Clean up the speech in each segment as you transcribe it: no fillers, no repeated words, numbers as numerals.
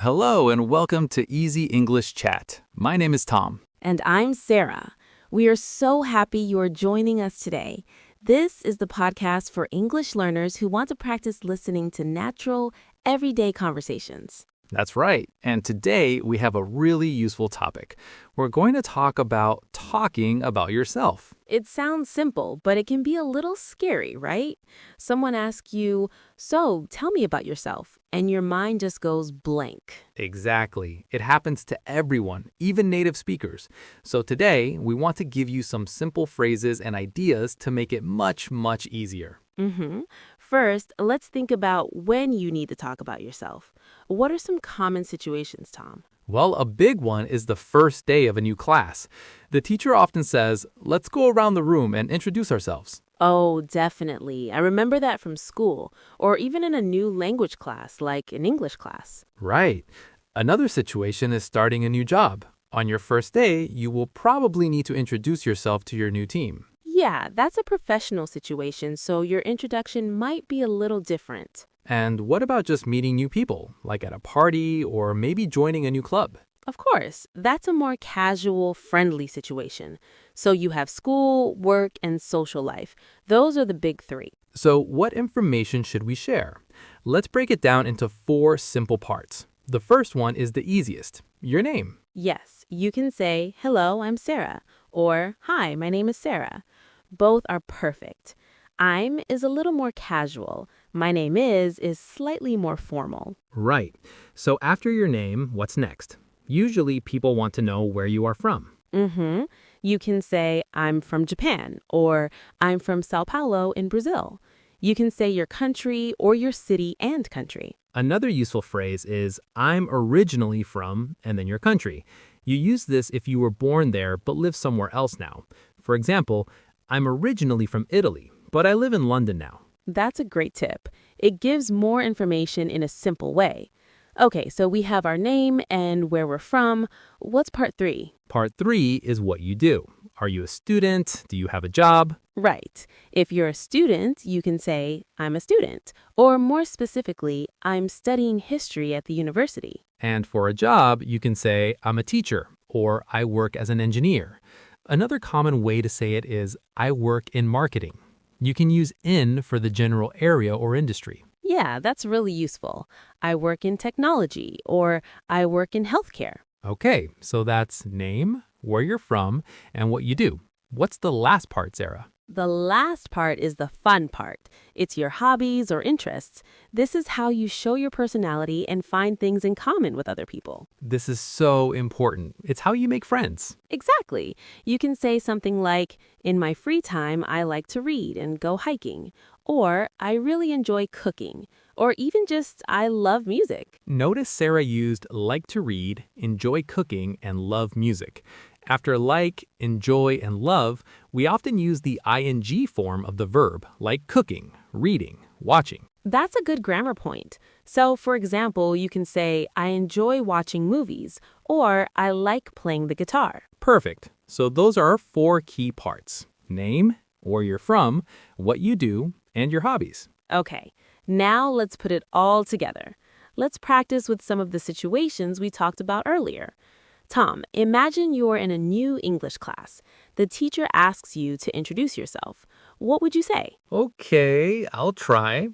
Hello and welcome to Easy English Chat. My name is Tom. And I'm Sarah. We are so happy you are joining us today. This is the podcast for English learners who want to practice listening to natural, everyday conversations. That's right. And today we have a really useful topic. We're going to talk about talking about yourself. It sounds simple, but it can be a little scary, right? Someone asks you, "So, tell me about yourself," and your mind just goes blank. Exactly. It happens to everyone, even native speakers. So today we want to give you some simple phrases and ideas to make it much, much easier. First, let's think about when you need to talk about yourself. What are some common situations, Tom? Well, a big one is the first day of a new class. The teacher often says, "Let's go around the room and introduce ourselves." Oh, definitely. I remember that from school, or even in a new language class, like an English class. Right. Another situation is starting a new job. On your first day, you will probably need to introduce yourself to your new team. Yeah, that's a professional situation, so your introduction might be a little different. And what about just meeting new people, like at a party or maybe joining a new club? Of course, that's a more casual, friendly situation. So you have school, work, and social life. Those are the big three. So, what information should we share? Let's break it down into 4 simple parts. The first one is the easiest, your name. Yes, you can say, "Hello, I'm Sarah," or "Hi, my name is Sarah." Both are perfect. "I'm" is a little more casual. "My name is" slightly more formal. Right. So, after your name, what's next? Usually, people want to know where you are from. You can say, "I'm from Japan," or "I'm from Sao Paulo in Brazil." You can say your country or your city and country. Another useful phrase is, "I'm originally from," and then your country. You use this if you were born there but live somewhere else now. For example, "I'm originally from Italy, but I live in London now." That's a great tip. It gives more information in a simple way. Okay, so we have our name and where we're from. What's part 3? Part 3 is what you do. Are you a student? Do you have a job? Right. If you're a student, you can say, "I'm a student," or more specifically, "I'm studying history at the university." And for a job, you can say, "I'm a teacher," or "I work as an engineer." Another common way to say it is, "I work in marketing." You can use "in" for the general area or industry. Yeah, that's really useful. "I work in technology," or "I work in healthcare." Okay, so that's name, where you're from, and what you do. What's the last part, Sarah? The last part is the fun part. It's your hobbies or interests. This is how you show your personality and find things in common with other people. This is so important. It's how you make friends. Exactly. You can say something like, "In my free time, I like to read and go hiking," or "I really enjoy cooking," or even just "I love music." Notice Sarah used like to read, enjoy cooking, and love music. After like, enjoy, and love, we often use the ing form of the verb, like cooking, reading, watching. That's a good grammar point. So, for example, you can say, "I enjoy watching movies," or "I like playing the guitar." Perfect. So those are our 4 key parts: name, where you're from, what you do, and your hobbies. Okay, now let's put it all together. Let's practice with some of the situations we talked about earlier. Tom, imagine you're in a new English class. The teacher asks you to introduce yourself. What would you say? Okay, I'll try.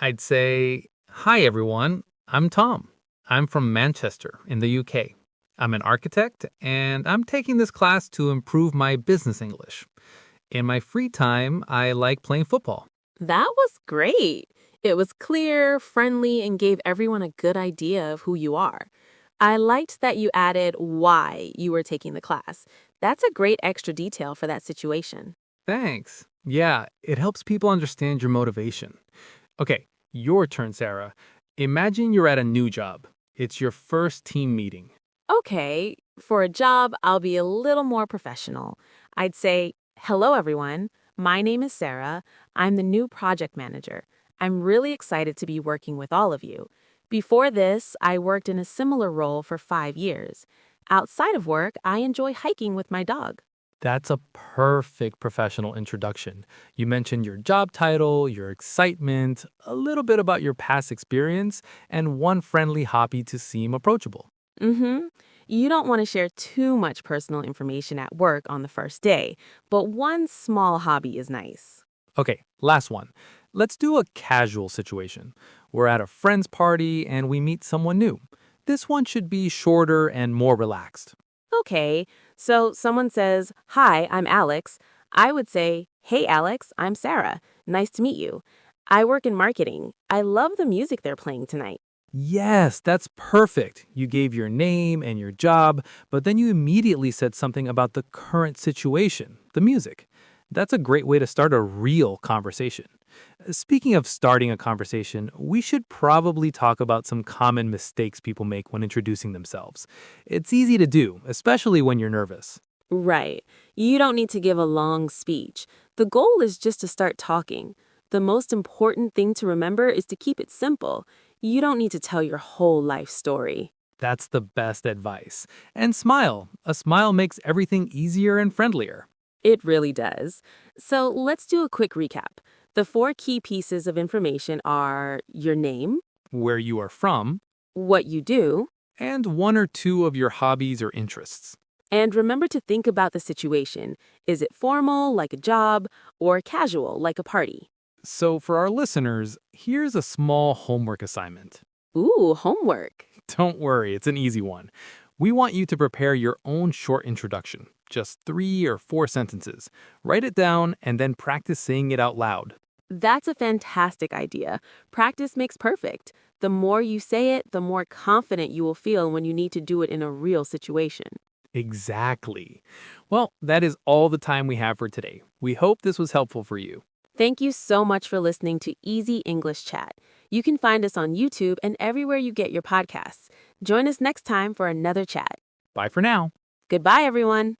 I'd say, "Hi everyone, I'm Tom. I'm from Manchester in the UK. I'm an architect and I'm taking this class to improve my business English. In my free time, I like playing football." That was great. It was clear, friendly, and gave everyone a good idea of who you are. I liked that you added why you were taking the class. That's a great extra detail for that situation. Thanks. Yeah, it helps people understand your motivation. Okay, your turn, Sarah. Imagine you're at a new job. It's your first team meeting. Okay, for a job, I'll be a little more professional. I'd say, "Hello, everyone. My name is Sarah. I'm the new project manager. I'm really excited to be working with all of you. Before this, I worked in a similar role for 5 years. Outside of work, I enjoy hiking with my dog." That's a perfect professional introduction. You mentioned your job title, your excitement, a little bit about your past experience, and one friendly hobby to seem approachable. Mm-hmm. You don't want to share too much personal information at work on the first day, but one small hobby is nice. Okay, last one. Let's do a casual situation. We're at a friend's party and we meet someone new. This one should be shorter and more relaxed. Okay, so someone says, "Hi, I'm Alex." I would say, "Hey, Alex, I'm Sarah. Nice to meet you. I work in marketing. I love the music they're playing tonight." Yes, that's perfect. You gave your name and your job, but then you immediately said something about the current situation, the music. That's a great way to start a real conversation. Speaking of starting a conversation, we should probably talk about some common mistakes people make when introducing themselves. It's easy to do, especially when you're nervous. Right. You don't need to give a long speech. The goal is just to start talking. The most important thing to remember is to keep it simple. You don't need to tell your whole life story. That's the best advice. And smile. A smile makes everything easier and friendlier. It really does. So let's do a quick recap. The four key pieces of information are your name, Where you are from, what you do, and one or two of your hobbies or interests. and remember to think about the situation. Is it formal, like a job, or casual, like a party? So, for our listeners, here's a small homework assignment. Ooh, homework. Don't worry, it's an easy one. We want you to prepare your own short introduction, just 3 or 4 sentences. Write it down and then practice saying it out loud. That's a fantastic idea. Practice makes perfect. The more you say it, the more confident you will feel when you need to do it in a real situation. Exactly. Well, that is all the time we have for today. We hope this was helpful for you. Thank you so much for listening to Easy English Chat. You can find us on YouTube and everywhere you get your podcasts. Join us next time for another chat. Bye for now. Goodbye, everyone.